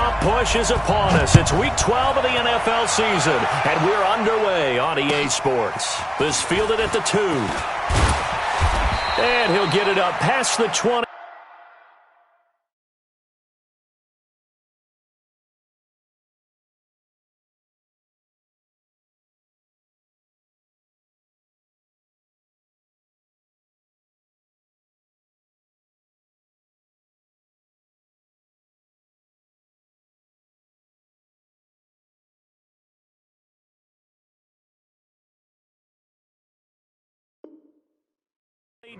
playoff push is upon us. It's Week 12 of the NFL season, and we're underway on EA Sports. This fielded at the 2. And he'll get it up past the 20.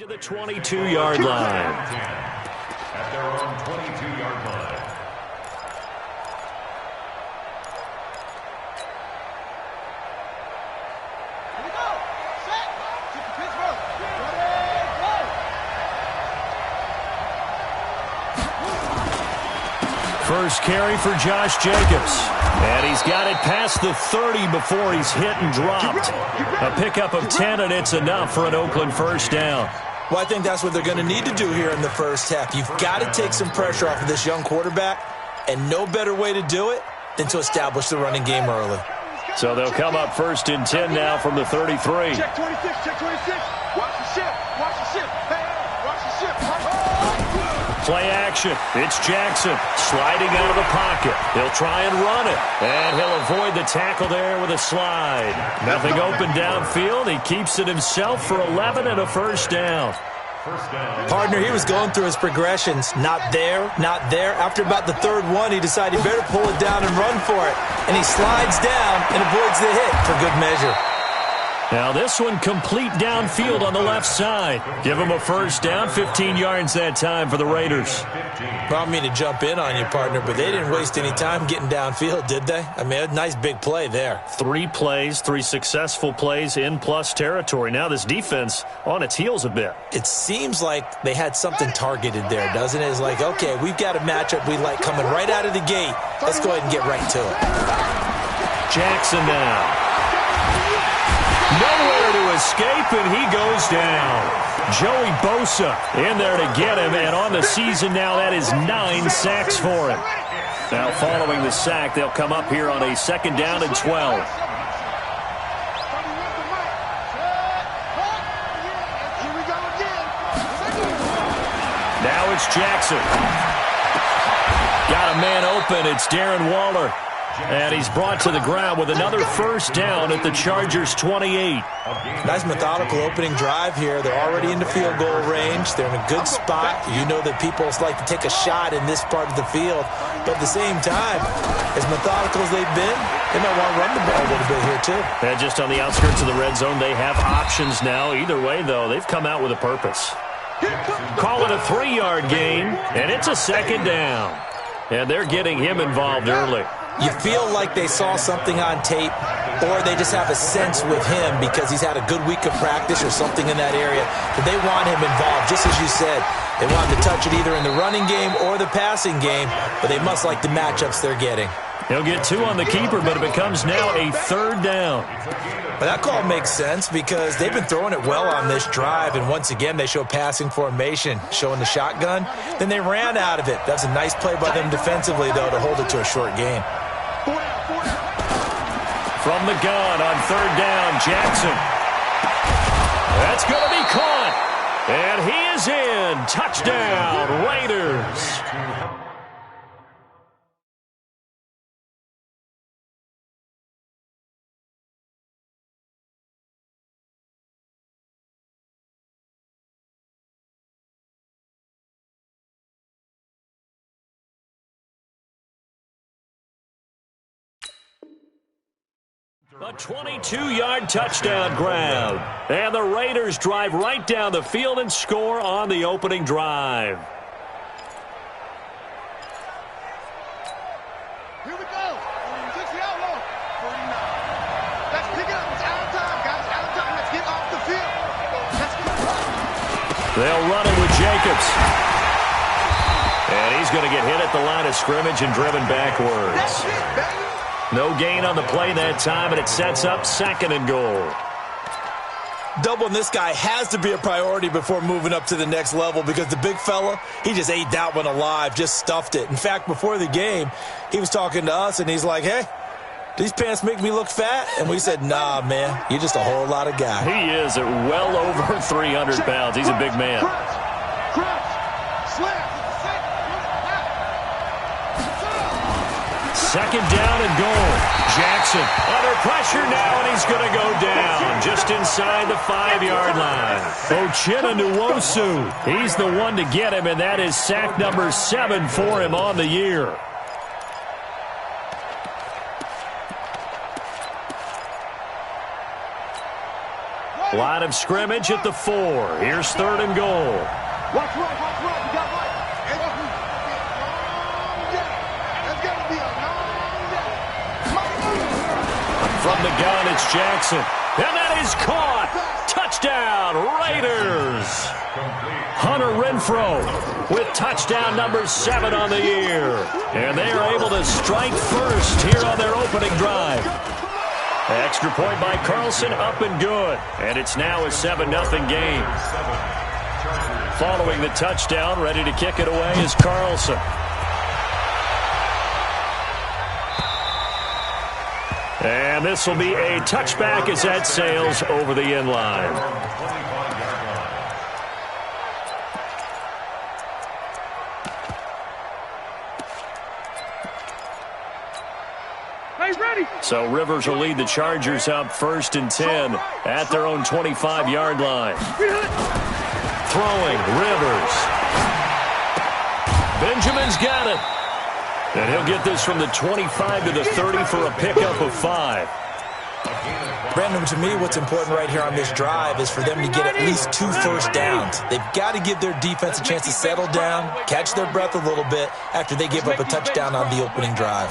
To the 22-yard line. At their own 22-yard line. Here we go. Set. Kick the Pittsburgh. Ready, go. First carry for Josh Jacobs. And he's got it past the 30 before he's hit and dropped. A pickup of 10, and it's enough for an Oakland first down. Well, I think that's what they're going to need to do here in the first half. You've got to take some pressure off of this young quarterback, and no better way to do it than to establish the running game early. So they'll come up first and 10 now from the 33. Check 26, check 26. Watch the ship, watch the ship. Hey, watch the ship. Play action. It's Jackson sliding out of the pocket. He'll try and run it, and he'll avoid the tackle there with a slide. Nothing open downfield. He keeps it himself for 11 and a first down. Partner, he was going through his progressions. Not there, not there. After about the third one, he decided he better pull it down and run for it. And he slides down and avoids the hit for good measure. Now this one complete downfield on the left side. Give him a first down, 15 yards that time for the Raiders. Well, I don't mean to jump in on you, partner, but they didn't waste any time getting downfield, did they? I mean, a nice big play there. 3 plays, 3 successful plays in plus territory. Now this defense on its heels a bit. It seems like they had something targeted there, doesn't it? It's like, okay, we've got a matchup we like coming right out of the gate. Let's go ahead and get right to it. Jackson now. Nowhere to escape, and he goes down. Joey Bosa in there to get him, and on the season now, that is 9 sacks for him. Now, following the sack, they'll come up here on a second down and 12. Now it's Jackson. Got a man open. It's Darren Waller. And he's brought to the ground with another first down at the Chargers' 28. Nice methodical opening drive here. They're already into field goal range. They're in a good spot. You know that people like to take a shot in this part of the field. But at the same time, as methodical as they've been, they might want to run the ball a little bit here too. And just on the outskirts of the red zone, they have options now. Either way, though, they've come out with a purpose. Call it a 3-yard gain, and it's a second down. And they're getting him involved early. You feel like they saw something on tape, or they just have a sense with him because he's had a good week of practice or something in that area, that they want him involved, just as you said. They want him to touch it either in the running game or the passing game, but they must like the matchups they're getting. He'll get 2 on the keeper, but it becomes now a third down. But that call makes sense because they've been throwing it well on this drive, and once again they show passing formation, showing the shotgun. Then they ran out of it. That's a nice play by them defensively, though, to hold it to a short gain. From the gun on third down, Jackson. That's going to be caught. And he is in. Touchdown, Raiders. A 22-yard touchdown grab. And the Raiders drive right down the field and score on the opening drive. Here we go. 60 outlaw. 49. Let's pick it up. It's out of time, guys. Out of time. Let's get off the field. Let's get. They'll run it with Jacobs. And he's going to get hit at the line of scrimmage and driven backwards. That's it, baby. No gain on the play that time, and it sets up second and goal. Doubling this guy has to be a priority before moving up to the next level because the big fella, he just ate that one alive, just stuffed it. In fact, before the game, he was talking to us, and he's like, hey, these pants make me look fat? And we said, nah, man, you're just a whole lot of guy. He is at well over 300 pounds. He's a big man. Second down and goal. Jackson under pressure now, and he's going to go down just inside the 5-yard line. Ochena Nwosu, he's the one to get him, and that is sack number 7 for him on the year. Line of scrimmage at the 4. Here's 3rd and goal. Watch right, you got right. That's got to be a long day. From the gun, it's Jackson. And that is caught. Touchdown, Raiders. Hunter Renfrow with touchdown number 7 on the year. And they are able to strike first here on their opening drive. Extra point by Carlson, up and good. And it's now a 7-0 game. Following the touchdown, ready to kick it away is Carlson. And this will be a touchback as that sails over the end line. So Rivers will lead the Chargers up 1st and 10 at their own 25-yard line. Throwing, Rivers. Benjamin's got it. And he'll get this from the 25 to the 30 for a pickup of 5. Brandon, to me, what's important right here on this drive is for them to get at least 2 first downs. They've got to give their defense a chance to settle down, catch their breath a little bit after they give up a touchdown on the opening drive.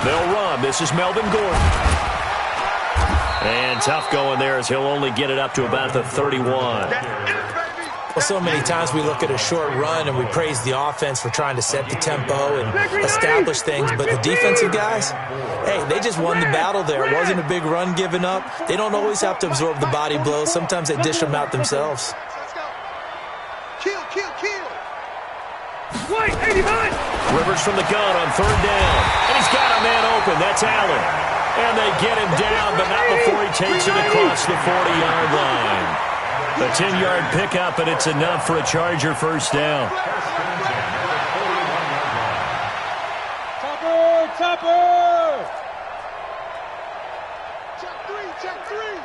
They'll run. This is Melvin Gordon. And tough going there as he'll only get it up to about the 31. Well, so many times we look at a short run and we praise the offense for trying to set the tempo and establish things, but the defensive guys, hey, they just won the battle there. It wasn't a big run given up. They don't always have to absorb the body blows. Sometimes they dish them out themselves. Kill. Wait, 89! Rivers from the gun on 3rd down. And he's got a man open. That's Allen. And they get him down, but not before he takes it across the 40-yard line. A 10-yard pickup, and it's enough for a Charger first down. Topper! Check three.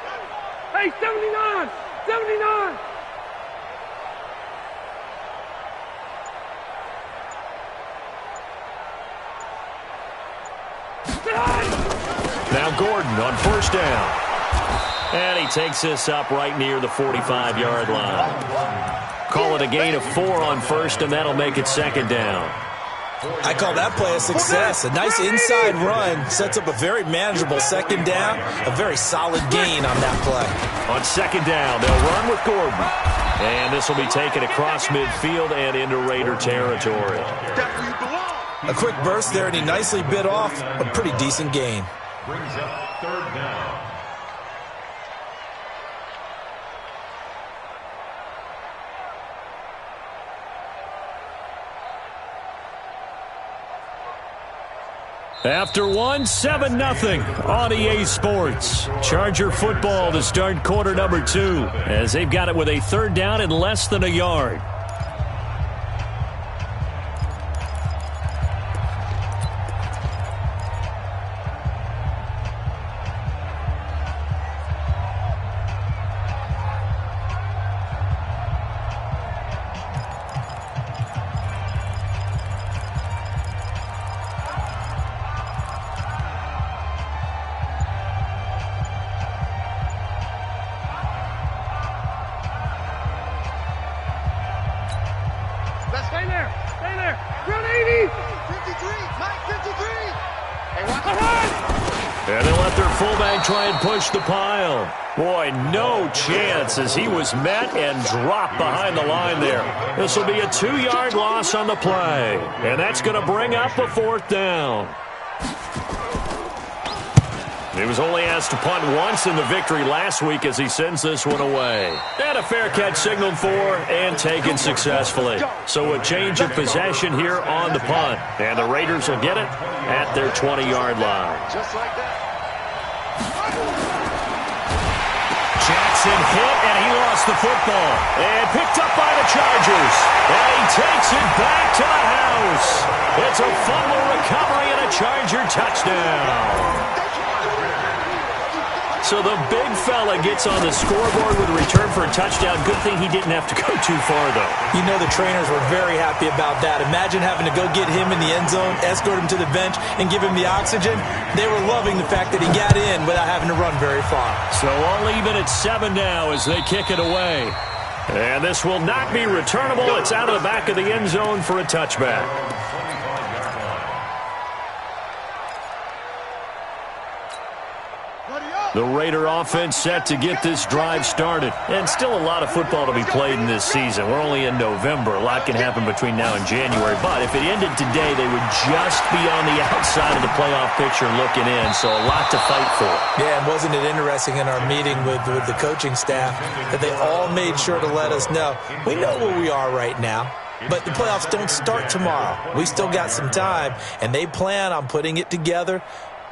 Hey, 79! Now Gordon on 1st down. And he takes this up right near the 45-yard line. Call it a gain of 4 on 1st, and that'll make it 2nd down. I call that play a success. A nice inside run sets up a very manageable 2nd down, a very solid gain on that play. On 2nd down, they'll run with Gordon. And this will be taken across midfield and into Raider territory. A quick burst there, and he nicely bit off a pretty decent gain. Brings up 3rd down. After 7-0 on EA Sports. Charger football to start quarter number 2 as they've got it with a 3rd down and less than a yard. Stay there! Run 80! 53, Mike, 53. Hey, watch And they let their fullback try and push the pile. Boy, no chance as he was met and dropped behind the line there. This will be a 2-yard loss on the play. And that's going to bring up a 4th down. He was only asked to punt once in the victory last week as he sends this one away. And a fair catch signaled for and taken successfully. So a change of possession here on the punt. And the Raiders will get it at their 20-yard line. Just like that. Jackson hit, and he lost the football. And picked up by the Chargers. And he takes it back to the house. It's a fumble recovery and a Charger touchdown. So the big fella gets on the scoreboard with a return for a touchdown. Good thing he didn't have to go too far, though. You know the trainers were very happy about that. Imagine having to go get him in the end zone, escort him to the bench, and give him the oxygen. They were loving the fact that he got in without having to run very far. So all even at 7 now as they kick it away. And this will not be returnable. It's out of the back of the end zone for a touchback. The Raider offense set to get this drive started. And still a lot of football to be played in this season. We're only in November. A lot can happen between now and January. But if it ended today, they would just be on the outside of the playoff picture looking in. So a lot to fight for. Yeah, and wasn't it interesting in our meeting with the coaching staff that they all made sure to let us know, we know where we are right now. But the playoffs don't start tomorrow. We still got some time, and they plan on putting it together,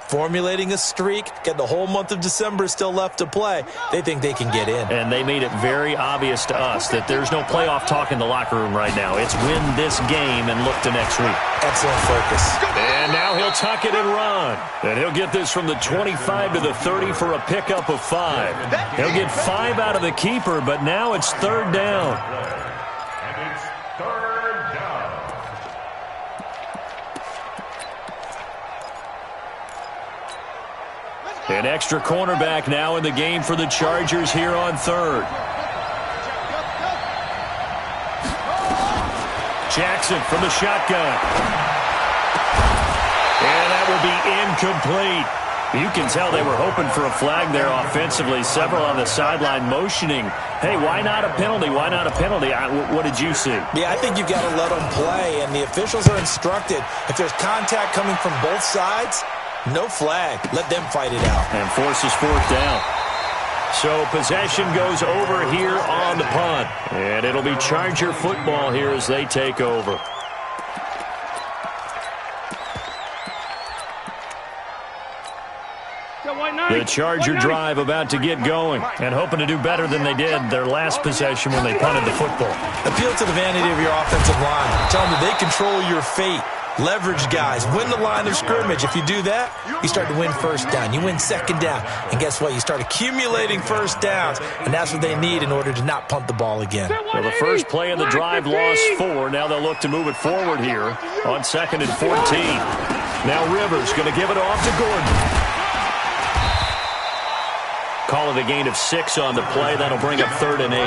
formulating a streak, get the whole month of December still left to play. They think they can get in. And they made it very obvious to us that there's no playoff talk in the locker room right now. It's win this game and look to next week. Excellent focus. And now he'll tuck it and run. And he'll get this from the 25 to the 30 for a pickup of 5. He'll get 5 out of the keeper, but now it's 3rd down. And it's 3rd down. An extra cornerback now in the game for the Chargers here on 3rd. Jackson from the shotgun. And that will be incomplete. You can tell they were hoping for a flag there offensively. Several on the sideline motioning, hey, why not a penalty? Why not a penalty? What did you see? Yeah, I think you've got to let them play, and the officials are instructed. If there's contact coming from both sides, no flag. Let them fight it out. And forces 4th down. So possession goes over here on the punt. And it'll be Charger football here as they take over. The Charger drive about to get going and hoping to do better than they did their last possession when they punted the football. Appeal to the vanity of your offensive line. Tell them that they control your fate. Leverage guys. Win the line of scrimmage. If you do that, you start to win 1st down. You win 2nd down. And guess what? You start accumulating 1st downs. And that's what they need in order to not punt the ball again. Well, the first play of the drive lost 4. Now they'll look to move it forward here on 2nd and 14. Now Rivers going to give it off to Gordon. Call it a gain of 6 on the play. That'll bring up 3rd and 8.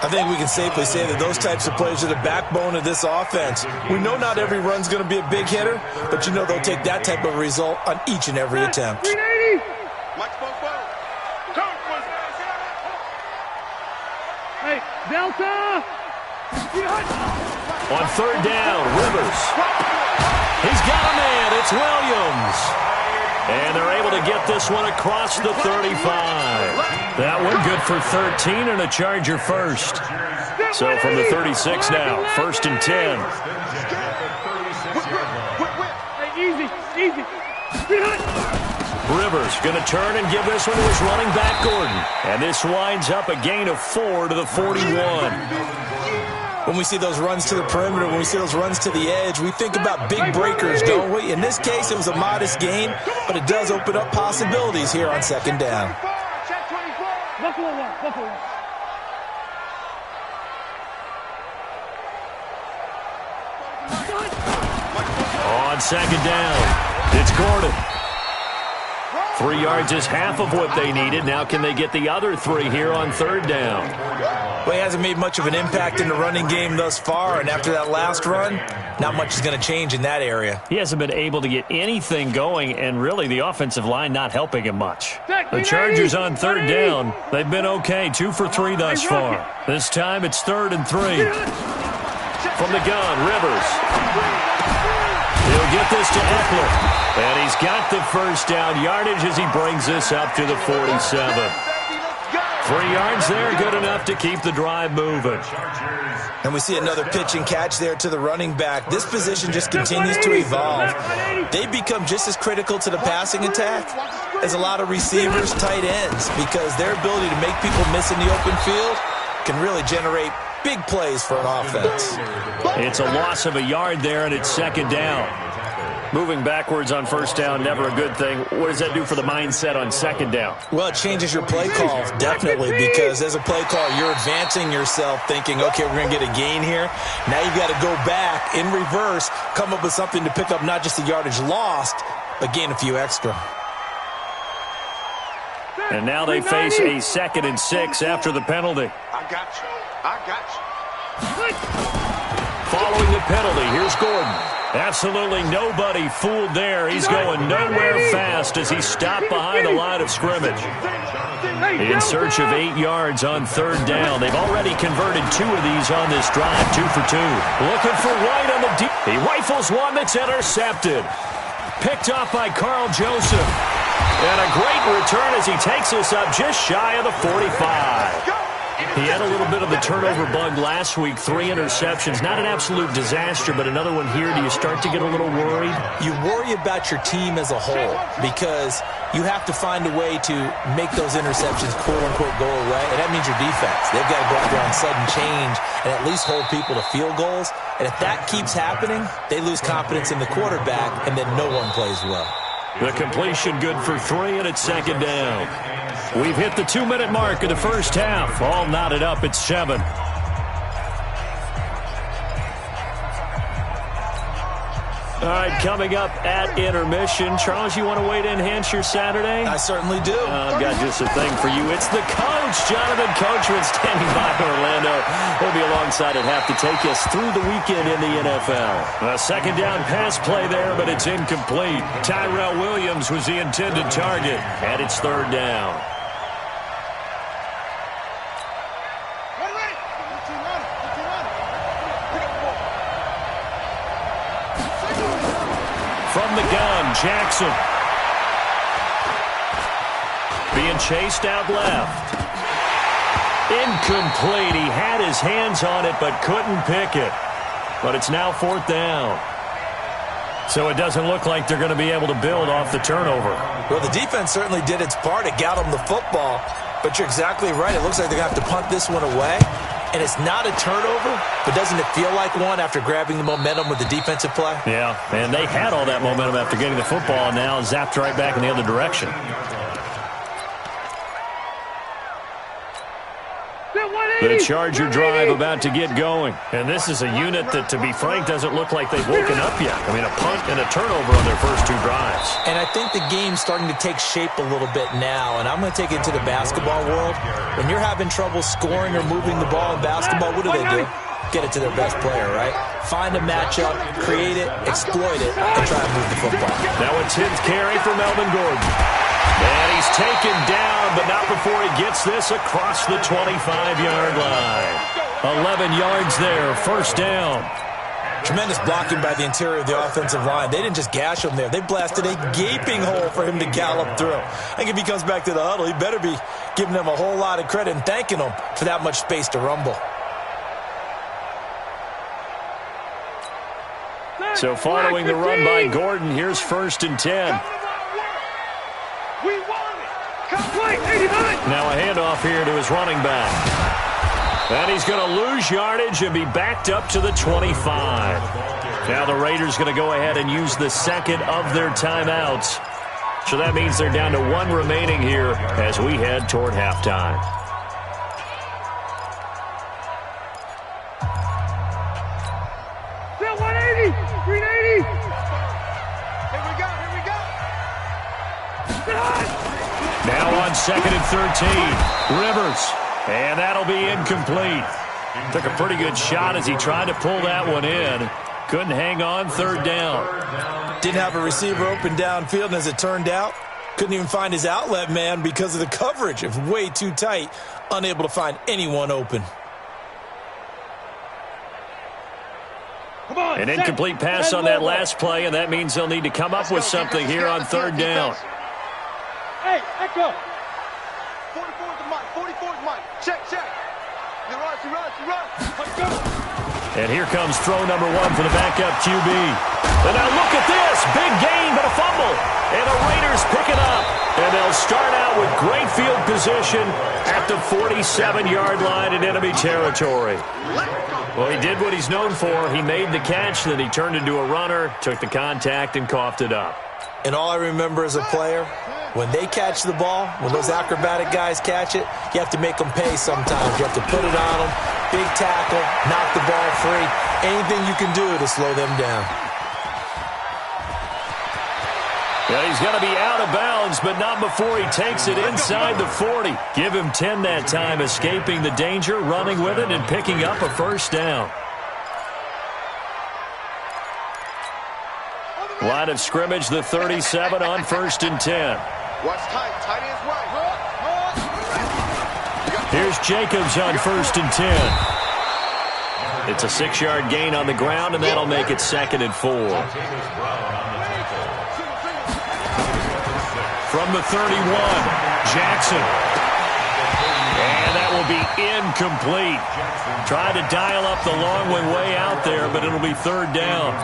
I think we can safely say that those types of plays are the backbone of this offense. We know not every run's going to be a big hitter, but you know they'll take that type of result on each and every attempt. 380. Hey, Delta. On 3rd down, Rivers. He's got a man. It's Williams. And they're able to get this one across the 35. That one good for 13 and a Charger first. So from the 36 now, 1st and 10. Hey, easy. Rivers going to turn and give this one to his running back, Gordon. And this winds up a gain of 4 to the 41. When we see those runs to the perimeter, when we see those runs to the edge, we think about big breakers, don't we? In this case, it was a modest gain, but it does open up possibilities here on 2nd down. Buffalo 1. On 2nd down, it's Gordon. 3 yards is half of what they needed. Now can they get the other 3 here on 3rd down? Well, he hasn't made much of an impact in the running game thus far, and after that last run, not much is going to change in that area. He hasn't been able to get anything going, and really the offensive line not helping him much. The Chargers on 3rd down. They've been okay, 2 for 3 thus far. This time it's 3rd and 3. From the gun, Rivers. He'll get this to Eckler. And he's got the first down yardage as he brings this up to the 47. 3 yards there, good enough to keep the drive moving. And we see another pitch and catch there to the running back. This position just continues to evolve. They become just as critical to the passing attack as a lot of receivers, tight ends, because their ability to make people miss in the open field can really generate big plays for an offense. It's a loss of a yard there, and it's second down. Moving backwards on first down, never a good thing. What does that do for the mindset on second down? Well, it changes your play call, definitely, because as a play call, you're advancing yourself thinking, okay, we're going to get a gain here. Now you've got to go back in reverse, come up with something to pick up not just the yardage lost, but gain a few extra. And now they face a 2nd and 6 after the penalty. I got you. I got you. Following the penalty, here's Gordon. Absolutely nobody fooled there. He's going nowhere fast as he's stopped behind the line of scrimmage. In search of 8 yards on third down. They've already converted 2 of these on this drive, 2 for 2. Looking for White on the deep. He rifles one that's intercepted. Picked off by Carl Joseph. And a great return as he takes us up just shy of the 45. He had a little bit of the turnover bug last week, 3 interceptions. Not an absolute disaster, but another one here. Do you start to get a little worried? You worry about your team as a whole because you have to find a way to make those interceptions, quote-unquote, go away, and that means your defense. They've got to go out there on sudden change and at least hold people to field goals. And if that keeps happening, they lose confidence in the quarterback, and then no one plays well. The completion good for 3, and it's second down. We've hit the 2-minute mark of the first half. All knotted up at 7. All right, coming up at intermission. Charles, you want to wait to enhance your Saturday? I certainly do. I've got just a thing for you. It's the coach, Jonathan Coachman, standing by Orlando. He'll be alongside at half to take us through the weekend in the NFL. A second down pass play there, but it's incomplete. Tyrell Williams was the intended target, and it's third down. From the gun, Jackson. Being chased out left. Incomplete. He had his hands on it but couldn't pick it. But it's now fourth down. So it doesn't look like they're going to be able to build off the turnover. Well, the defense certainly did its part. It got them the football. But you're exactly right. It looks like they're going to have to punt this one away. And it's not a turnover, but doesn't it feel like one after grabbing the momentum with the defensive play? Yeah, and they had all that momentum after getting the football, and now zapped right back in the other direction. The Charger drive about to get going. And this is a unit that, to be frank, doesn't look like they've woken up yet. I mean, a punt and a turnover on their first 2 drives. And I think the game's starting to take shape a little bit now. And I'm going to take it into the basketball world. When you're having trouble scoring or moving the ball in basketball, what do? Get it to their best player, right? Find a matchup, create it, exploit it, and try to move the football. Now a 10th carry for Melvin Gordon. And he's taken down, but not before he gets this across the 25-yard line. 11 yards there, first down. Tremendous blocking by the interior of the offensive line. They didn't just gash him there. They blasted a gaping hole for him to gallop through. I think if he comes back to the huddle, he better be giving them a whole lot of credit and thanking them for that much space to rumble. So following the run by Gordon, here's 1st and 10. Now a handoff here to his running back. And he's going to lose yardage and be backed up to the 25. Now the Raiders going to go ahead and use the second of their timeouts. So that means they're down to 1 remaining here as we head toward halftime. Now on 2nd and 13, Rivers, and that'll be incomplete. Took a pretty good shot as he tried to pull that one in. Couldn't hang on, third down. Didn't have a receiver open downfield, and as it turned out, couldn't even find his outlet man because of the coverage. It was way too tight, unable to find anyone open. An incomplete pass on that last play, and that means they'll need to come up with something here on third down. Hey, echo. 44's the mic. 44's mic. Check. He runs. Let's go. And here comes throw number 1 for the backup QB. And now look at this. Big gain, but a fumble. And the Raiders pick it up. And they'll start out with great field position at the 47-yard line in enemy territory. Well, he did what he's known for. He made the catch, then he turned into a runner, took the contact, and coughed it up. And all I remember as a player, when they catch the ball, when those acrobatic guys catch it, you have to make them pay sometimes. You have to put it on them, big tackle, knock the ball free, anything you can do to slow them down. Yeah, he's going to be out of bounds, but not before he takes it inside the 40. Give him 10 that time, escaping the danger, running with it, and picking up a first down. Line of scrimmage, the 37 on 1st and 10. Watch tight ends right. Here's Jacobs on 1st and 10. It's a 6-yard gain on the ground, and that'll make it 2nd and 4. From the 31, Jackson. And that will be incomplete. Tried to dial up the long one way out there, but it'll be 3rd down.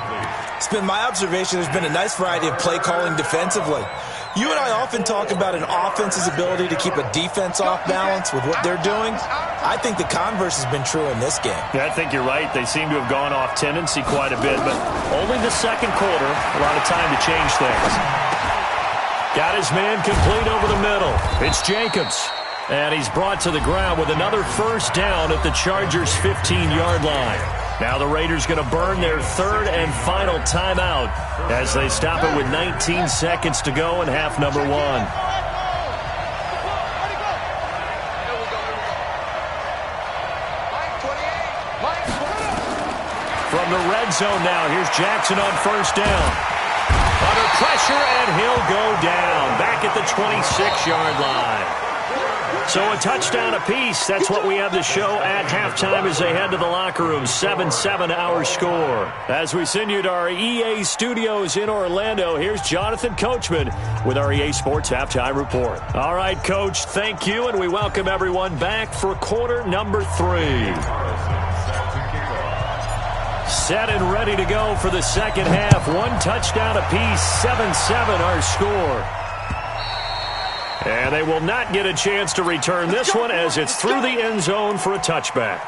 It's been my observation there's been a nice variety of play calling defensively. You and I often talk about an offense's ability to keep a defense off balance with what they're doing. I think the converse has been true in this game. Yeah, I think you're right. They seem to have gone off tendency quite a bit, but only the 2nd quarter, a lot of time to change things. Got his man complete over the middle. It's Jacobs. And he's brought to the ground with another first down at the Chargers' 15-yard line. Now the Raiders going to burn their 3rd and final timeout as they stop it with 19 seconds to go in half number 1. From the red zone now, here's Jackson on 1st down. Under pressure, and he'll go down back at the 26-yard line. So a touchdown apiece. That's what we have to show at halftime as they head to the locker room. 7-7 our score. As we send you to our EA studios in Orlando, here's Jonathan Coachman with our EA Sports Halftime Report. All right, Coach, thank you, and we welcome everyone back for quarter number 3. Set and ready to go for the second half. 1 touchdown apiece, 7-7 our score. And they will not get a chance to return this one as it's through the end zone for a touchback.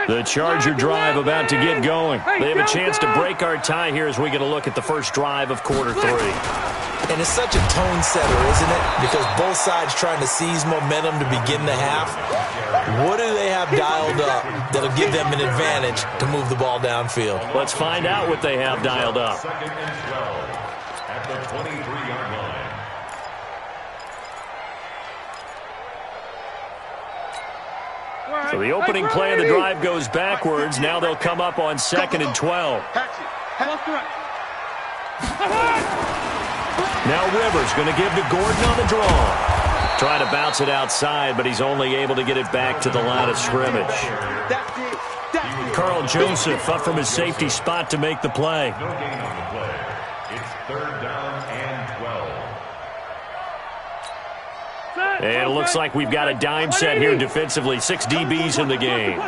The Charger drive about to get going. They have a chance to break our tie here as we get a look at the first drive of quarter 3. And it's such a tone setter, isn't it? Because both sides trying to seize momentum to begin the half. What do they have dialed up that'll give them an advantage to move the ball downfield? Let's find out what they have dialed up. 2nd and 12 at the 23-yard line. So the opening play of the drive goes backwards. Now they'll come up on 2nd and 12. Now Rivers going to give to Gordon on the draw. Trying to bounce it outside, but he's only able to get it back to the line of scrimmage. Carl Joseph up from his safety spot to make the play. No gain on the play. It's 3rd down and 12. And it looks like we've got a dime set here defensively. 6 DBs in the game.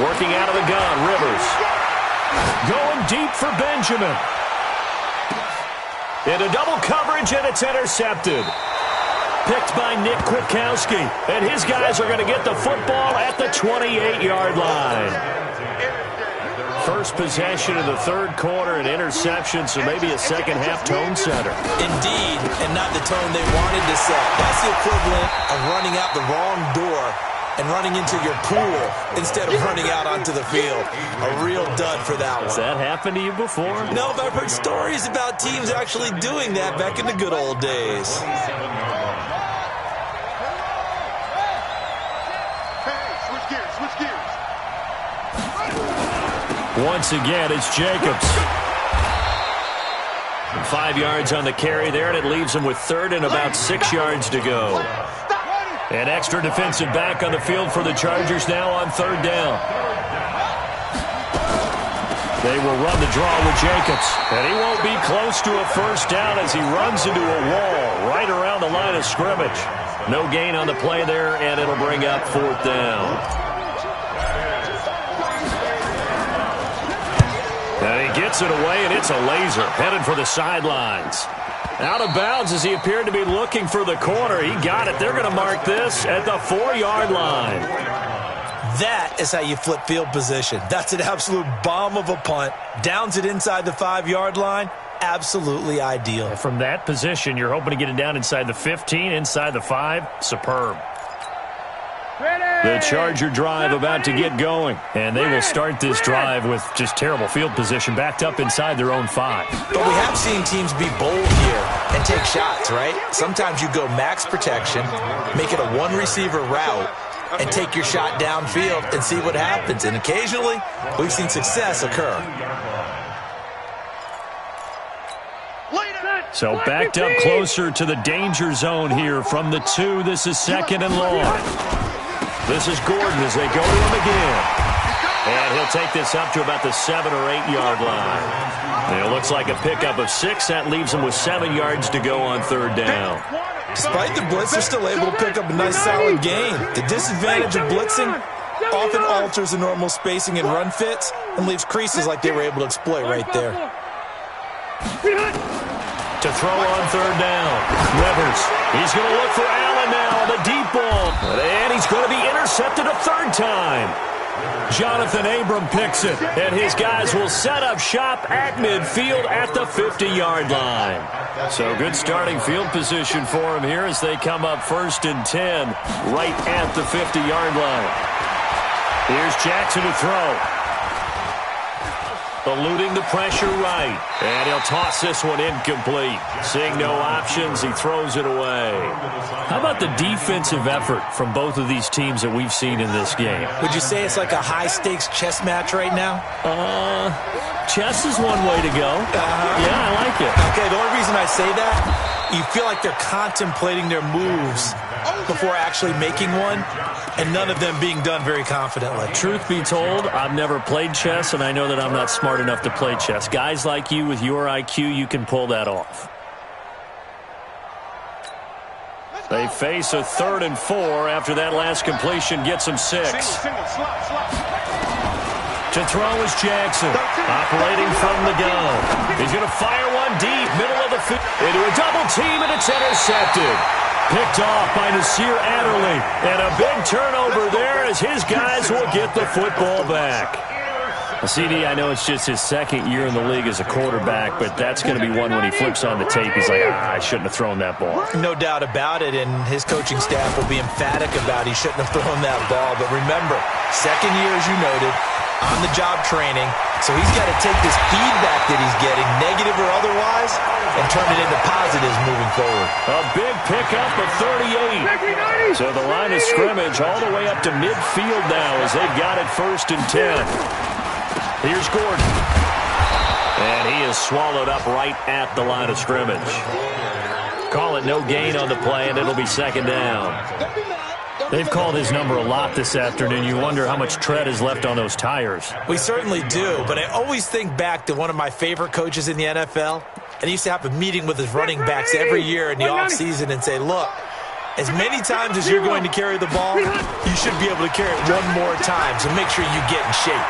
Working out of the gun, Rivers. Going deep for Benjamin. Into double coverage, and it's intercepted. Picked by Nick Kwiatkowski. And his guys are going to get the football at the 28-yard line. First possession of the 3rd quarter, an interception, so maybe a second-half tone setter. Indeed, and not the tone they wanted to set. That's the equivalent of running out the wrong door and running into your pool instead of running out onto the field. A real dud for that one. Has that happened to you before? No, but I've heard stories about teams actually doing that back in the good old days. Once again, it's Jacobs. 5 yards on the carry there, and it leaves him with third and about 6 yards to go. An extra defensive back on the field for the Chargers now on third down. They will run the draw with Jacobs, and he won't be close to a first down as he runs into a wall right around the line of scrimmage. No gain on the play there, and it'll bring up fourth down. And he gets it away, and it's a laser headed for the sidelines. Out of bounds as he appeared to be looking for the corner. He got it. They're going to mark this at the 4-yard line. That is how you flip field position. That's an absolute bomb of a punt. Downs it inside the 5-yard line. Absolutely ideal. From that position, you're hoping to get it down inside the 15, inside the 5. Superb. The Charger drive about to get going, and they will start this drive with just terrible field position backed up inside their own 5. But we have seen teams be bold here and take shots, right? Sometimes you go max protection, make it a one-receiver route, and take your shot downfield and see what happens. And occasionally, we've seen success occur. So backed up closer to the danger zone here from the 2. This is second and long. This is Gordon as they go to him again. And he'll take this up to about the 7 or 8 yard line. And it looks like a pickup of 6. That leaves him with 7 yards to go on third down. Despite the blitz, they're still able to pick up a nice solid gain. The disadvantage of blitzing often alters the normal spacing and run fits and leaves creases like they were able to exploit right there. To throw on third down. Rivers. He's going to look for Allen now on the deep ball. And he's going to be intercepted a third time. Jonathan Abram picks it, and his guys will set up shop at midfield at the 50-yard line. So good starting field position for him here as they come up 1st and 10 right at the 50-yard line. Here's Jackson to throw. Eluding the pressure right. And he'll toss this one incomplete. Seeing no options, he throws it away. How about the defensive effort from both of these teams that we've seen in this game? Would you say it's like a high-stakes chess match right now? Chess is one way to go. Yeah, I like it. Okay, the only reason I say that, you feel like they're contemplating their moves before actually making one, and none of them being done very confidently. Truth be told, I've never played chess, and I know that I'm not smart enough to play chess. Guys like you with your IQ, you can pull that off. They face a 3rd and 4 after that last completion gets them 6. To throw is Jackson, operating from the gun. He's going to fire one deep, middle of the field, into a double team, and it's intercepted. Picked off by Nasir Adderley. And a big turnover there as his guys will get the football back. CD, I know it's just his 2nd year in the league as a quarterback, but that's going to be one when he flips on the tape. He's like, I shouldn't have thrown that ball. No doubt about it, and his coaching staff will be emphatic about he shouldn't have thrown that ball. But remember, 2nd year, as you noted, on-the-job training, so he's got to take this feedback that he's getting, negative or otherwise, and turn it into positives moving forward. A big pickup of 38. So the line of scrimmage all the way up to midfield now as they've got it 1st and 10. Here's Gordon. And he is swallowed up right at the line of scrimmage. Call it no gain on the play, and it'll be 2nd down. They've called his number a lot this afternoon. You wonder how much tread is left on those tires. We certainly do, but I always think back to one of my favorite coaches in the NFL. And he used to have a meeting with his running backs every year in the offseason and say, look, as many times as you're going to carry the ball, you should be able to carry it one more time, so make sure you get in shape.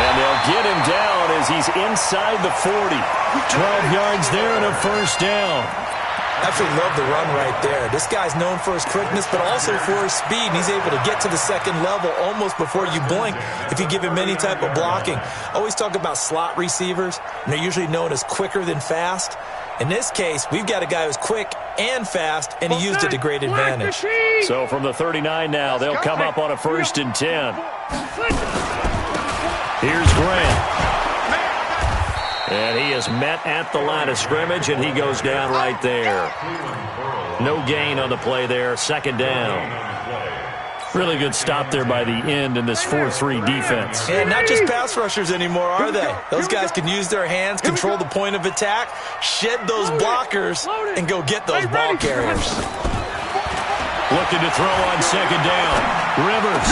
And they'll get him down as he's inside the 40. 12 yards there and a 1st down. Absolutely love the run right there. This guy's known for his quickness, but also for his speed. And he's able to get to the 2nd level almost before you blink if you give him any type of blocking. Always talk about slot receivers, and they're usually known as quicker than fast. In this case, we've got a guy who's quick and fast, and he used it to great advantage. So from the 39 now, they'll come up on a 1st and 10. Here's Grant. And he is met at the line of scrimmage, and he goes down right there. No gain on the play there, 2nd down. Really good stop there by the end in this 4-3 defense. And not just pass rushers anymore, are they? Those guys can use their hands, control the point of attack, shed those blockers, and go get those ball carriers. Looking to throw on second down. Rivers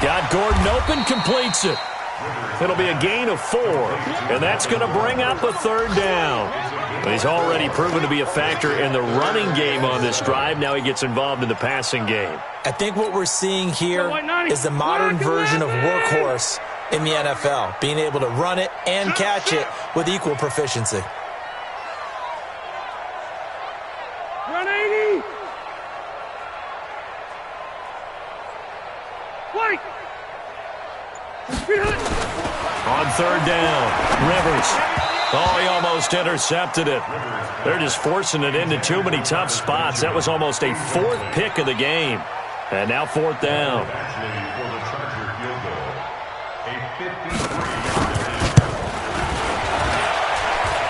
got Gordon open, completes it. It'll be a gain of 4, and that's going to bring up a third down. He's already proven to be a factor in the running game on this drive. Now he gets involved in the passing game. I think what we're seeing here is the modern version of workhorse in the NFL, being able to run it and catch it with equal proficiency. Run 80. White. On third down, Rivers. Oh, he almost intercepted it. They're just forcing it into too many tough spots. That was almost a 4th pick of the game. And now 4th down.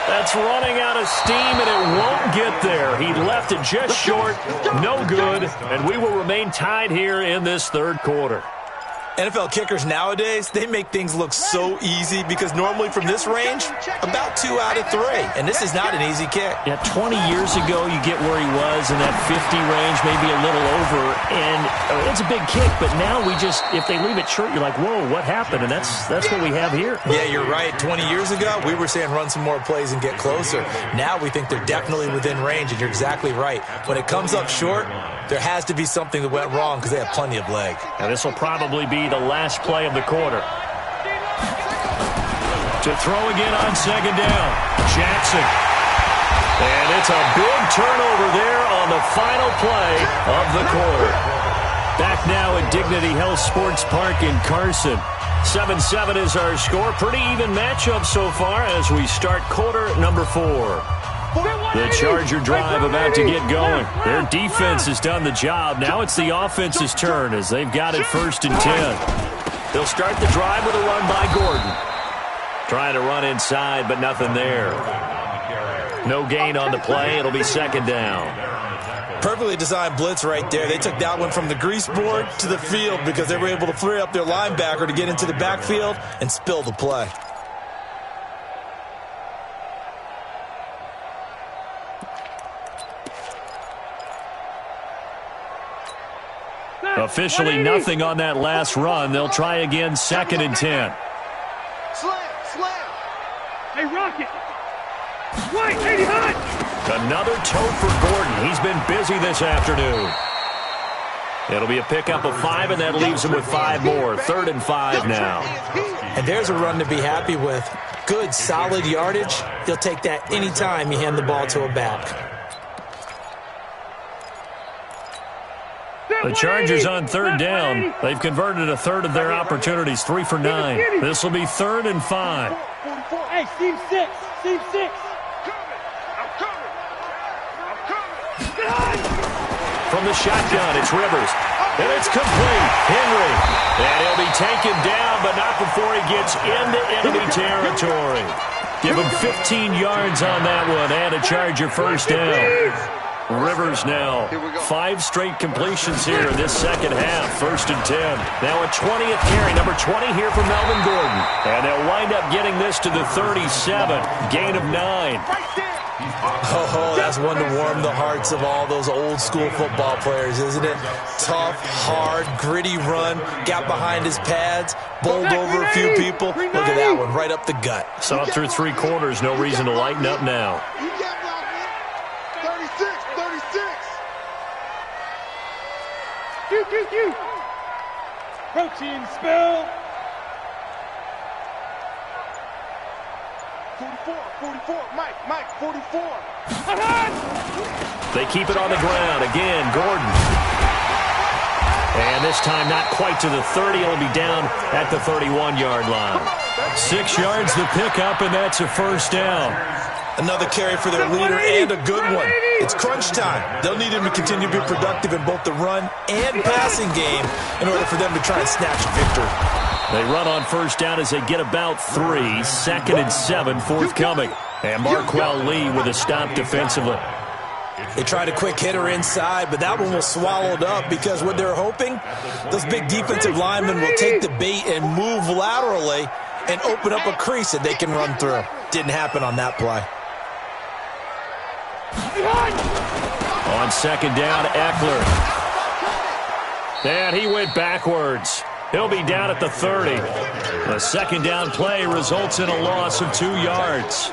That's running out of steam, and it won't get there. He left it just short, no good, and we will remain tied here in this third quarter. NFL kickers nowadays, they make things look so easy because normally from this range, about 2 out of 3. And this is not an easy kick. Yeah, 20 years ago, you get where he was in that 50 range, maybe a little over. And it's a big kick, but now we just, if they leave it short, you're like, whoa, what happened? And that's what we have here. Yeah, you're right. 20 years ago, we were saying run some more plays and get closer. Now we think they're definitely within range, and you're exactly right. When it comes up short, there has to be something that went wrong because they have plenty of leg. Now this will probably be the last play of the quarter. To throw again on second down, Jackson. And it's a big turnover there on the final play of the quarter. Back now at Dignity Health Sports Park in Carson. 7-7 is our score. Pretty even matchup so far as we start quarter number 4. The Charger drive about to get going. Their defense has done the job. Now it's the offense's turn as they've got it 1st and 10. They'll start the drive with a run by Gordon. Trying to run inside, but nothing there. No gain on the play. It'll be second down. Perfectly designed blitz right there. They took that one from the grease board to the field because they were able to free up their linebacker to get into the backfield and spill the play. Officially nothing on that last run. They'll try again 2nd and 10. Slam. Hey, Rocket. White, 80 high. Another toe for Gordon. He's been busy this afternoon. It'll be a pickup of 5, and that leaves him with 5 more. 3rd and 5 now. And there's a run to be happy with. Good, solid yardage. You'll take that anytime you hand the ball to a back. The Chargers on 3rd down. They've converted a third of their opportunities, 3 for 9. This will be 3rd and 5. Hey, Steve 6. Steve 6. I'm coming. From the shotgun, it's Rivers. And it's complete. Henry. And he'll be taken down, but not before he gets into enemy territory. Give him 15 yards on that one and a Charger 1st down. Rivers now, 5 straight completions here in this second half. 1st and 10. Now a 20th carry, number 20 here for Melvin Gordon. And they'll wind up getting this to the 37. Gain of 9. Oh, that's one to warm the hearts of all those old school football players, isn't it? Tough, hard, gritty run, got behind his pads, bowled over a few people. Look at that one, right up the gut. So up through 3 quarters, no reason to lighten up now. You got blocked, man. 36. Q. Protein spill. 44. Mike, 44. They keep it on the ground. Again, Gordon. And this time not quite to the 30. It'll be down at the 31-yard line. 6 yards the pickup, and that's a 1st down. Another carry for their leader and a good one. It's crunch time. They'll need him to continue to be productive in both the run and passing game in order for them to try and snatch a victory. They run on 1st down as they get about 3. 2nd and 7 forthcoming. And Marquell Lee with a stop defensively. They tried a quick hitter inside, but that one was swallowed up because what they're hoping, those big defensive linemen will take the bait and move laterally and open up a crease that they can run through. Didn't happen on that play. On second down, Eckler. And he went backwards. He'll be down at the 30. The second down play results in a loss of 2 yards.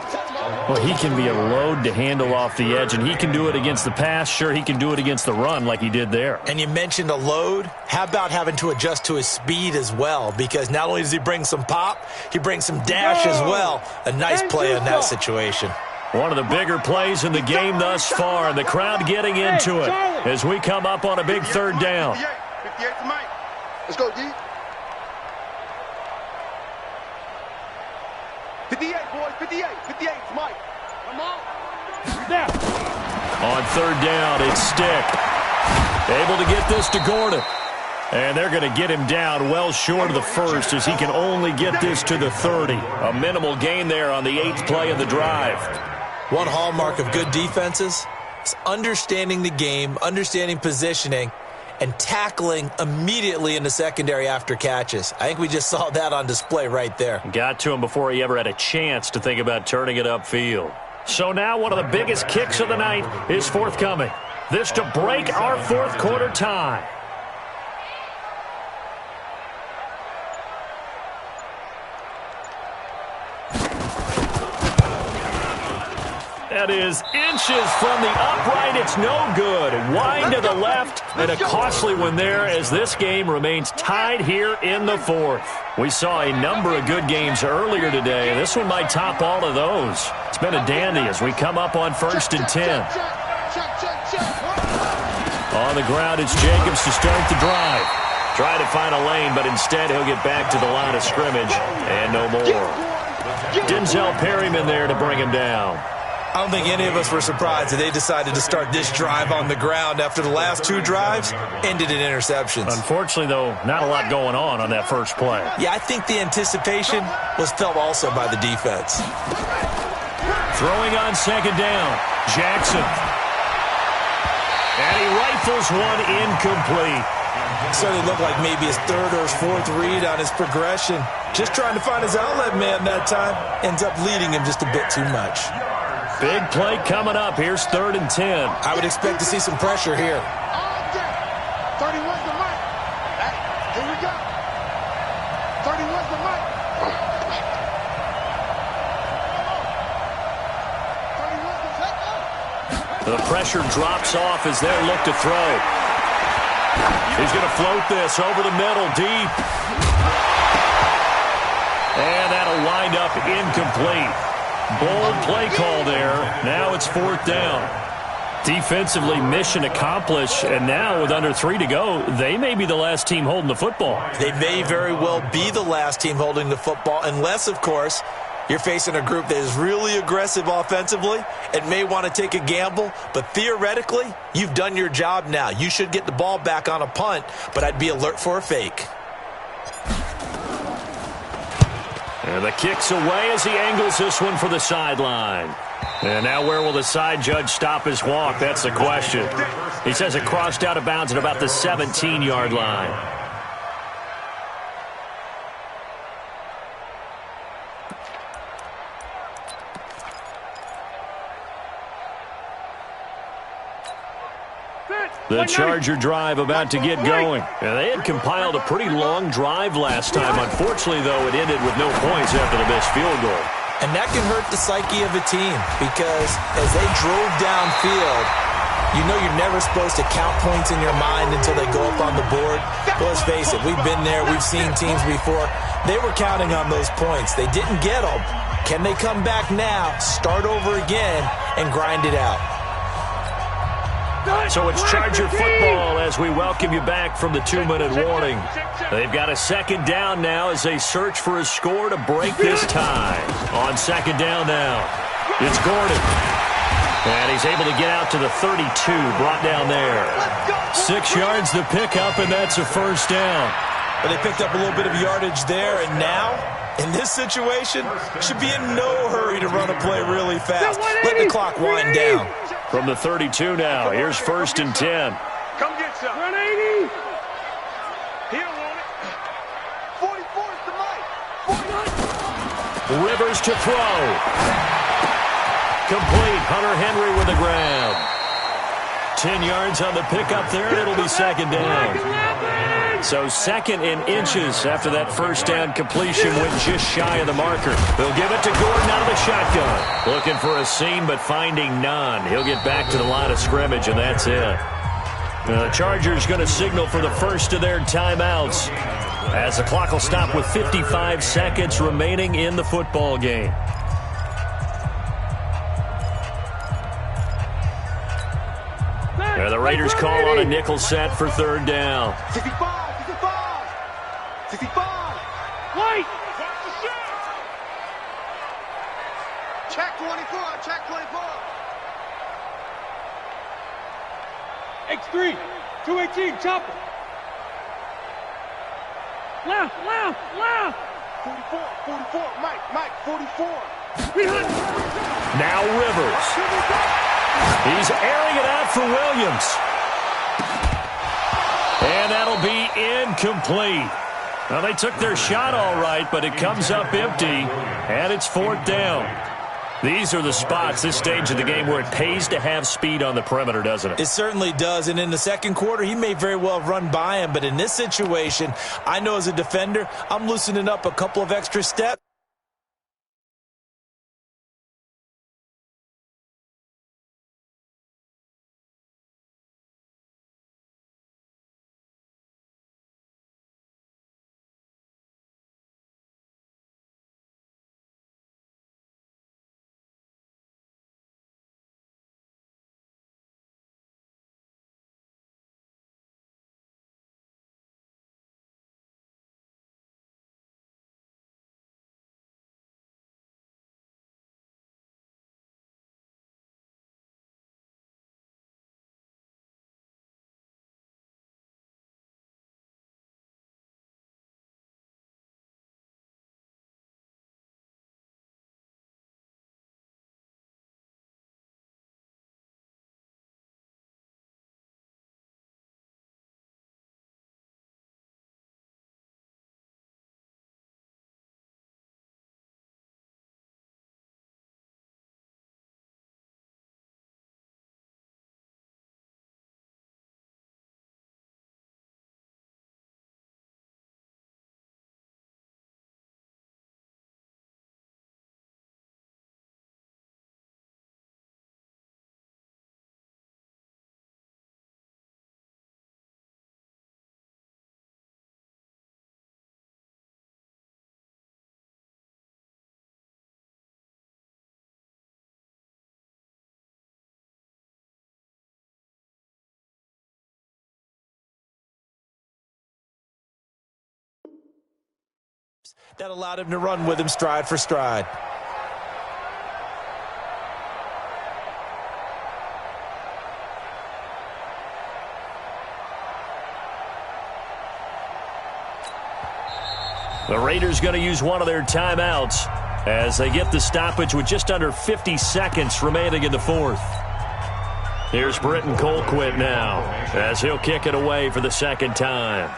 Well, he can be a load to handle off the edge, and he can do it against the pass. Sure, he can do it against the run like he did there. And you mentioned a load. How about having to adjust to his speed as well? Because not only does he bring some pop, he brings some dash as well. A nice play in that situation. One of the bigger plays in the game thus far, and the crowd getting into it as we come up on a big third down. 58 to Mike. Let's go, D. 58, boys, 58. 58 to Mike. Come on. Now. On third down, it's Stick. Able to get this to Gordon. And they're going to get him down well short of the first as he can only get this to the 30. A minimal gain there on the 8th play of the drive. One hallmark of good defenses is understanding the game, understanding positioning, and tackling immediately in the secondary after catches. I think we just saw that on display right there. Got to him before he ever had a chance to think about turning it upfield. So now one of the biggest kicks of the night is forthcoming. This to break our fourth quarter tie. That is inches from the upright. It's no good. Wide to the left, and a costly one there as this game remains tied here in the fourth. We saw a number of good games earlier today. This one might top all of those. It's been a dandy as we come up on 1st and 10. On the ground, it's Jacobs to start the drive. Try to find a lane, but instead he'll get back to the line of scrimmage, and no more. Denzel Perryman there to bring him down. I don't think any of us were surprised that they decided to start this drive on the ground after the last 2 drives ended in interceptions. Unfortunately, though, not a lot going on that first play. Yeah, I think the anticipation was felt also by the defense. Throwing on second down, Jackson. And he rifles one incomplete. Certainly looked like maybe his 3rd or his 4th read on his progression. Just trying to find his outlet man that time. Ends up leading him just a bit too much. Big play coming up. Here's 3rd and 10. I would expect to see some pressure here. 31's the mic. Here we go. 31's the mic. 31's the second. The pressure drops off as they look to throw. He's going to float this over the middle, deep. And that'll wind up incomplete. Bold play call there. Now it's 4th down. Defensively, mission accomplished. And now with under 3 to go, they may be the last team holding the football. They may very well be the last team holding the football, unless, of course, you're facing a group that is really aggressive offensively and may want to take a gamble. But theoretically, you've done your job now. You should get the ball back on a punt, but I'd be alert for a fake. And the kick's away as he angles this one for the sideline. And now where will the side judge stop his walk? That's the question. He says it crossed out of bounds at about the 17-yard line. The Charger drive about to get going. And they had compiled a pretty long drive last time. Unfortunately, though, it ended with no points after the missed field goal. And that can hurt the psyche of a team because as they drove downfield, you know you're never supposed to count points in your mind until they go up on the board. But let's face it, we've been there. We've seen teams before. They were counting on those points. They didn't get them. Can they come back now, start over again, and grind it out? So it's Charger football as we welcome you back from the 2-minute warning. They've got a second down now as they search for a score to break this tie. On second down now, it's Gordon. And he's able to get out to the 32, brought down there. 6 yards the pickup, and that's a first down. But they picked up a little bit of yardage there, and now In this situation, should be in no hurry to run a play really fast. Let the clock wind down. From the 32 now, here's 1st and 10. Come get some. 180. He don't want it. 44 is the mic. Rivers to throw. Complete. Hunter Henry with the ground. 10 yards on the pickup there, and it'll be 2nd down. So 2nd in inches after that 1st down completion went just shy of the marker. They'll give it to Gordon out of the shotgun. Looking for a seam, but finding none. He'll get back to the line of scrimmage, and that's it. The Chargers going to signal for the first of their timeouts as the clock will stop with 55 seconds remaining in the football game. The Raiders call on a nickel set for 3rd down. 65. 65. White. Check 24. Check 24. X3. 218. Chopper. Left. 44. Mike. 44. 300. Now Rivers. He's airing it out for Williams. And that'll be incomplete. Well, they took their shot all right, but it comes up empty, and it's 4th down. These are the spots, this stage of the game, where it pays to have speed on the perimeter, doesn't it? It certainly does, and in the 2nd quarter, he may very well run by him, but in this situation, I know as a defender, I'm loosening up a couple of extra steps. That allowed him to run with him stride for stride. The Raiders going to use one of their timeouts as they get the stoppage with just under 50 seconds remaining in the 4th. Here's Britton Colquitt now as he'll kick it away for the 2nd time.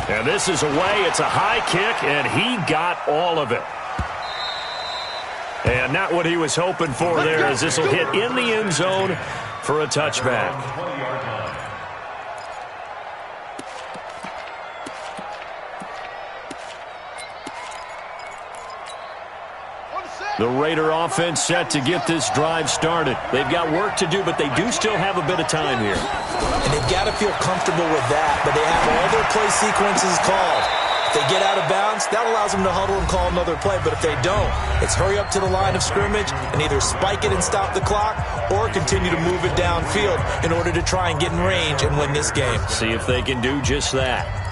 And this is away. It's a high kick, and he got all of it. And not what he was hoping for there, as this will hit in the end zone for a touchback. The Raider offense set to get this drive started. They've got work to do, but they do still have a bit of time here. And they've got to feel comfortable with that, but they have all their play sequences called. If they get out of bounds, that allows them to huddle and call another play, but if they don't, it's hurry up to the line of scrimmage and either spike it and stop the clock or continue to move it downfield in order to try and get in range and win this game. See if they can do just that.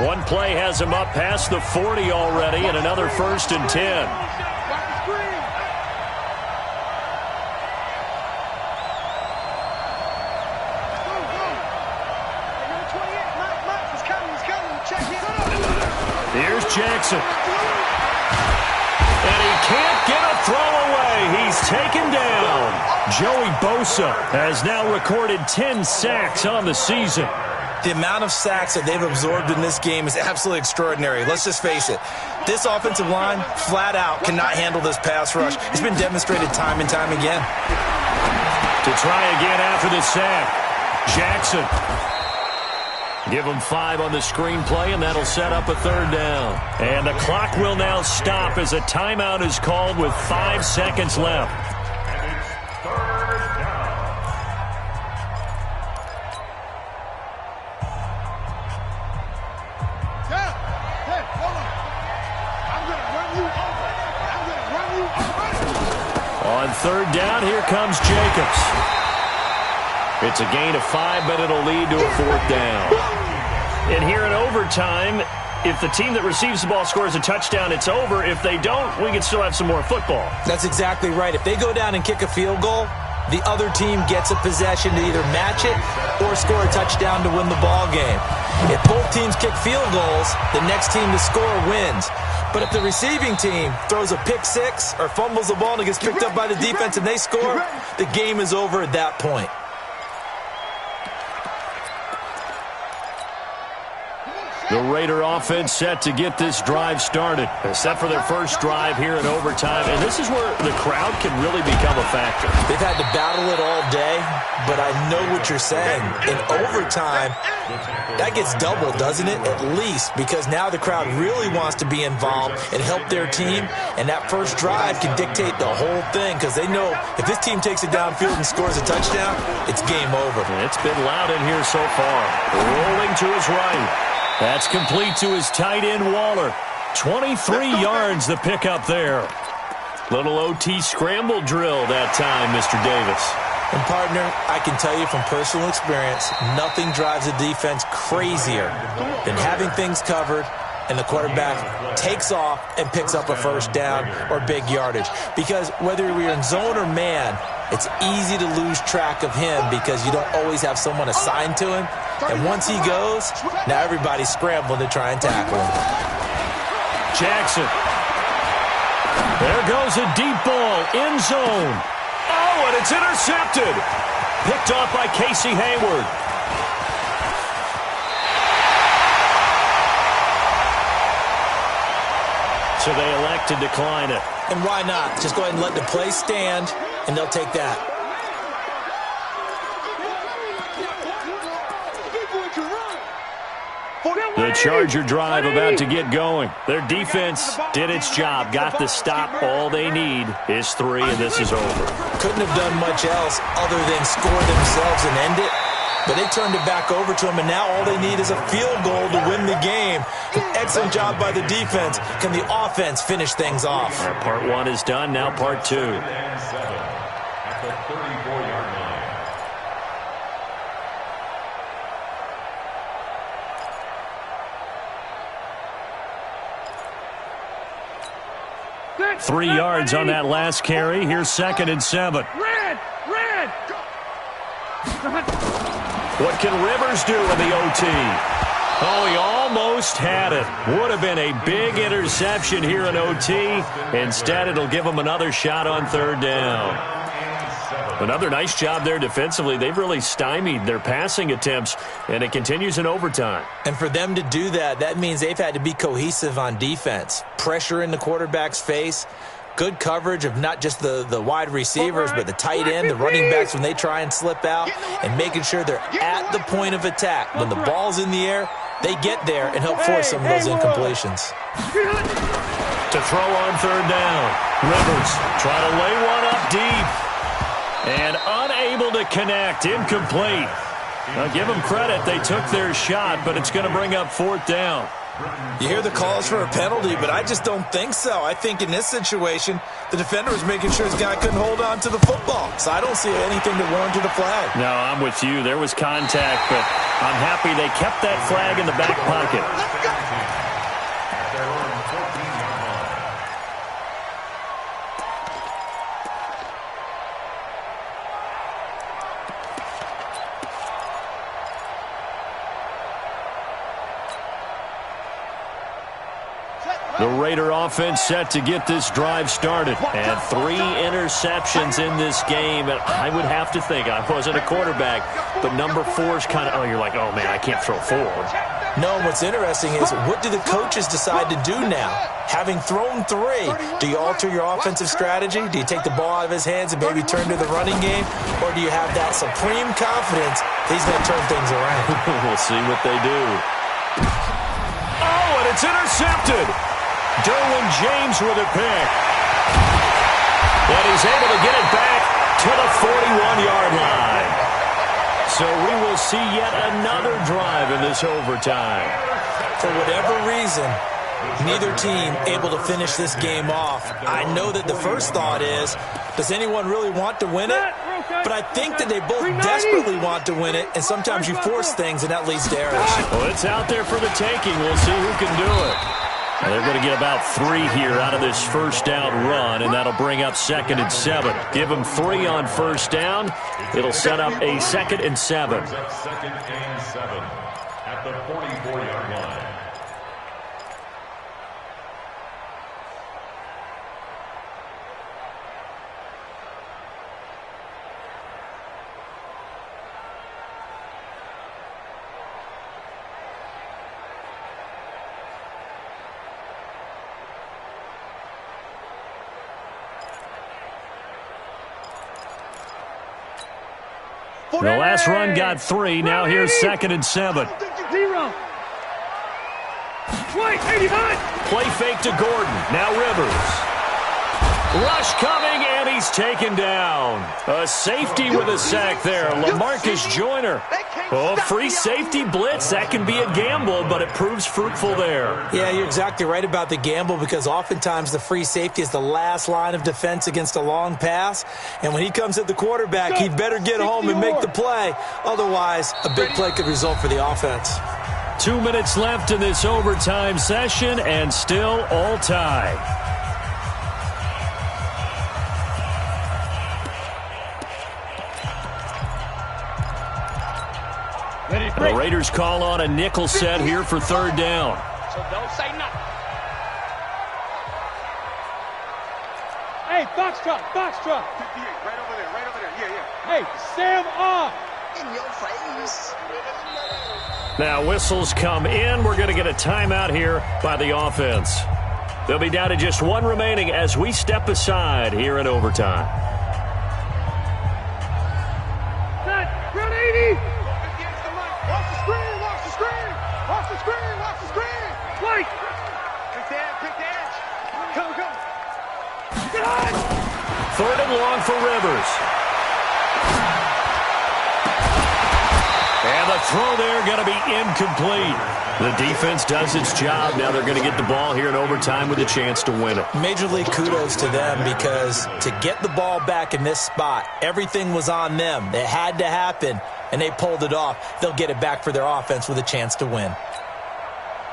One play has him up past the 40 already, and another 1st and 10. Here's Jackson. And he can't get a throw away. He's taken down. Joey Bosa has now recorded 10 sacks on the season. The amount of sacks that they've absorbed in this game is absolutely extraordinary. Let's just face it. This offensive line, flat out, cannot handle this pass rush. It's been demonstrated time and time again. To try again after the sack, Jackson. Give him 5 on the screenplay, and that'll set up a 3rd down. And the clock will now stop as a timeout is called with 5 seconds left. And it's 3rd down. Yeah. Hey, hold on. I'm going to run you over. I'm going to run you over. On 3rd down, here comes Jacobs. It's a gain of 5, but it'll lead to a 4th down. And here in overtime, if the team that receives the ball scores a touchdown, it's over. If they don't, we can still have some more football. That's exactly right. If they go down and kick a field goal, the other team gets a possession to either match it or score a touchdown to win the ball game. If both teams kick field goals, the next team to score wins. But if the receiving team throws a pick 6 or fumbles the ball and it gets picked up by the defense and they score, the game is over at that point. The Raider offense set to get this drive started. Set for their first drive here in overtime. And this is where the crowd can really become a factor. They've had to battle it all day, but I know what you're saying. In overtime, that gets doubled, doesn't it? At least, because now the crowd really wants to be involved and help their team. And that first drive can dictate the whole thing because they know if this team takes it downfield and scores a touchdown, it's game over. It's been loud in here so far. Rolling to his right. That's complete to his tight end, Waller. 23 yards the pickup there. Little OT scramble drill that time, Mr. Davis. And, partner, I can tell you from personal experience, nothing drives a defense crazier than having things covered and the quarterback takes off and picks up a first down or big yardage. Because whether you're in zone or man, it's easy to lose track of him because you don't always have someone assigned to him. And once he goes, now everybody's scrambling to try and tackle him. Jackson. There goes a deep ball, end zone. Oh, and it's intercepted. Picked off by Casey Hayward. So they elect to decline it. And why not? Just go ahead and let the play stand, and they'll take that. The Charger drive about to get going. Their defense did its job, got the stop. All they need is 3, and this is over. Couldn't have done much else other than score themselves and end it. But they turned it back over to them, and now all they need is a field goal to win the game. An excellent job by the defense. Can the offense finish things off? Part 1 is done, now part 2. At the 34-yard line. Red, 3 yards on that last carry. Here's 2nd and 7. Red! What can Rivers do in the OT? Oh, he almost had it. Would have been a big interception here in OT. Instead, it'll give him another shot on 3rd down. Another nice job there defensively. They've really stymied their passing attempts, and it continues in overtime. And for them to do that, that means they've had to be cohesive on defense. Pressure in the quarterback's face. Good coverage of not just the wide receivers, but the tight end, the running backs when they try and slip out, and making sure they're at the point of attack. When the ball's in the air, they get there and help force some of those incompletions. To throw on 3rd down. Rivers trying to lay one up deep. And unable to connect. Incomplete. Now, give them credit. They took their shot, but it's going to bring up 4th down. You hear the calls for a penalty, but I just don't think so. I think in this situation, the defender was making sure his guy couldn't hold on to the football. So I don't see anything that warranted a flag. No, I'm with you. There was contact, but I'm happy they kept that flag in the back pocket. The Raider offense set to get this drive started. And 3 interceptions in this game. And I would have to think, I wasn't a quarterback, but number 4 is kind of, you're like, oh, man, I can't throw 4. No, what's interesting is what do the coaches decide to do now? Having thrown 3, do you alter your offensive strategy? Do you take the ball out of his hands and maybe turn to the running game? Or do you have that supreme confidence that he's going to turn things around? We'll see what they do. Oh, and it's intercepted. Derwin James with a pick. And he's able to get it back to the 41-yard line. So we will see yet another drive in this overtime. For whatever reason, neither team able to finish this game off. I know that the first thought is, does anyone really want to win it? But I think that they both desperately want to win it, and sometimes you force things, and that leads to errors. Well, it's out there for the taking. We'll see who can do it. And they're going to get about 3 here out of this first down run, and that'll bring up 2nd and 7. Give them 3 on first down. It'll set up a 2nd and 7. 2nd and 7 at the 44-yard line. The last run got 3. Now here's 2nd and 7. 0. Wait, 89. Play fake to Gordon. Now Rivers. Rush coming, and he's taken down. A safety with a sack there. LaMarcus Joyner. Oh, free safety blitz. That can be a gamble, but it proves fruitful there. Yeah, you're exactly right about the gamble because oftentimes the free safety is the last line of defense against a long pass. And when he comes at the quarterback, he'd better get home and make the play. Otherwise, a big play could result for the offense. 2 minutes left in this overtime session, and still all tied. The Raiders call on a nickel set here for 3rd down. So don't say nothing. Hey, box truck. 58, right over there, yeah. Hey, Sam off. In your face. Now whistles come in. We're going to get a timeout here by the offense. They'll be down to just 1 remaining as we step aside here in overtime. Set. Run 80. Watch the screen. Wait. Quick dash. Go. Get on. 3rd and long for Rivers. And the throw there going to be incomplete. The defense does its job. Now they're going to get the ball here in overtime with a chance to win it. Major league kudos to them because to get the ball back in this spot, everything was on them. It had to happen, and they pulled it off. They'll get it back for their offense with a chance to win.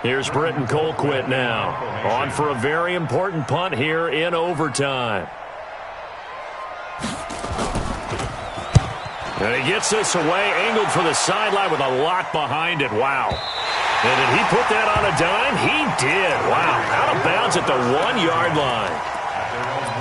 Here's Britton Colquitt now. On for a very important punt here in overtime. And he gets this away, angled for the sideline with a lot behind it. Wow. And did he put that on a dime? He did. Wow. Out of bounds at the 1-yard line.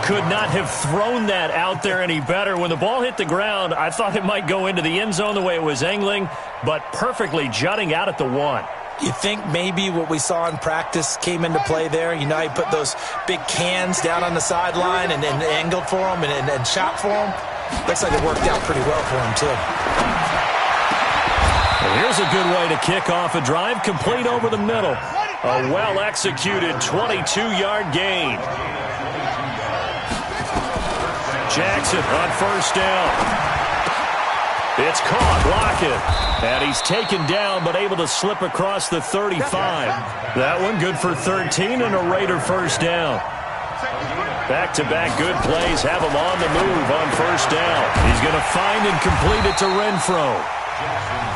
Could not have thrown that out there any better. When the ball hit the ground, I thought it might go into the end zone the way it was angling, but perfectly jutting out at the 1. You think maybe what we saw in practice came into play there? You know, he put those big cans down on the sideline and angled for them and shot for them. Looks like it worked out pretty well for him, too. And here's a good way to kick off a drive, complete over the middle. A well-executed 22-yard gain. Jackson on first down. It's caught, block it. And he's taken down, but able to slip across the 35. That one good for 13 and a Raider first down. Back-to-back good plays have him on the move on first down. He's going to find and complete it to Renfro.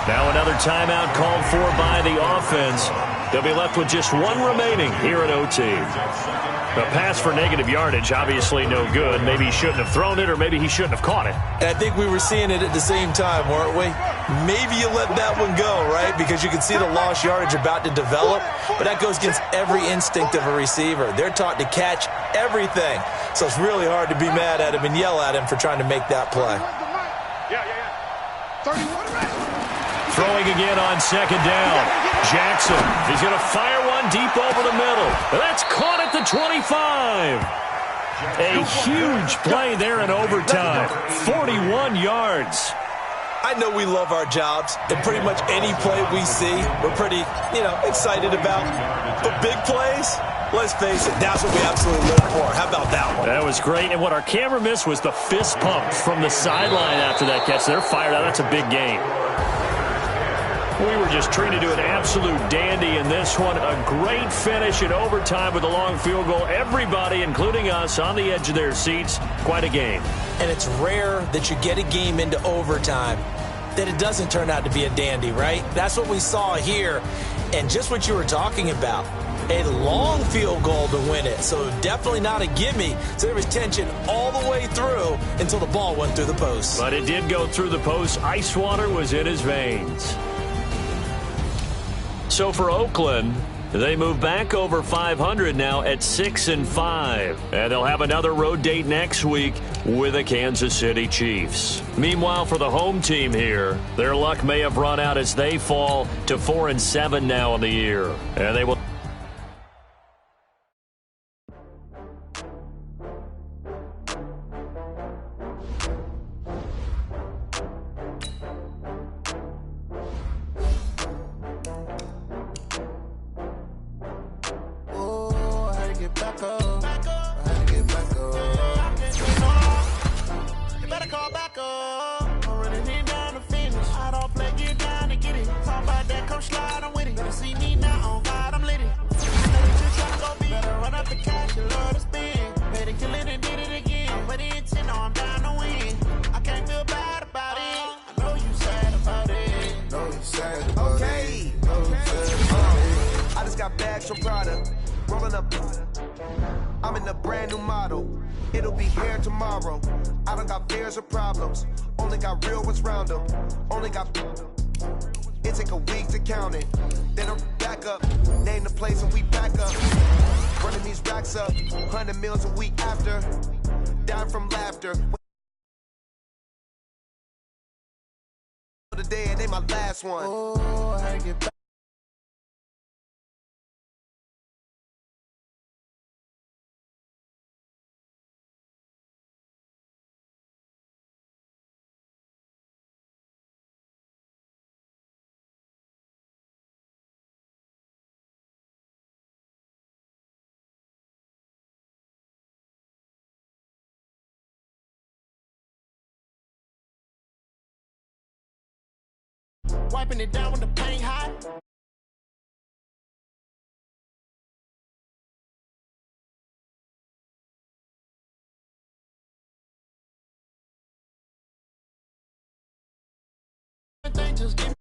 Now another timeout called for by the offense. They'll be left with just one remaining here at OT. A pass for negative yardage, obviously no good. Maybe he shouldn't have thrown it, or maybe he shouldn't have caught it. And I think we were seeing it at the same time, weren't we? Maybe you let that one go, right? Because you can see the lost yardage about to develop. But that goes against every instinct of a receiver. They're taught to catch everything. So it's really hard to be mad at him and yell at him for trying to make that play. Throwing again on second down. Jackson, he's going to fire one deep over the middle. That's caught at the 25. A huge play there in overtime. 41 yards. I know we love our jobs, and pretty much any play we see, we're pretty, excited about. But big plays, let's face it, that's what we absolutely live for. How about that one? That was great, and what our camera missed was the fist pump from the sideline after that catch. They're fired out. That's a big game. We were just treated to an absolute dandy in this one. A great finish in overtime with a long field goal. Everybody, including us, on the edge of their seats. Quite a game. And it's rare that you get a game into overtime that it doesn't turn out to be a dandy, right? That's what we saw here. And just what you were talking about, a long field goal to win it. So definitely not a gimme. So there was tension all the way through until the ball went through the post. But it did go through the post. Ice water was in his veins. So for Oakland, they move back over 500 now at 6-5. And they'll have another road date next week with the Kansas City Chiefs. Meanwhile, for the home team here, their luck may have run out as they fall to 4-7 now in the year. And they will... I'm in a brand new model. It'll be here tomorrow. I don't got fears or problems. Only got real ones round them. Only got... It take a week to count it. Then I'm back up. Name the place and we back up. Running these racks up. 100 meals a week after. Dying from laughter. Today it ain't my last one. Oh, I get back. Wiping it down with the paint hot. Just give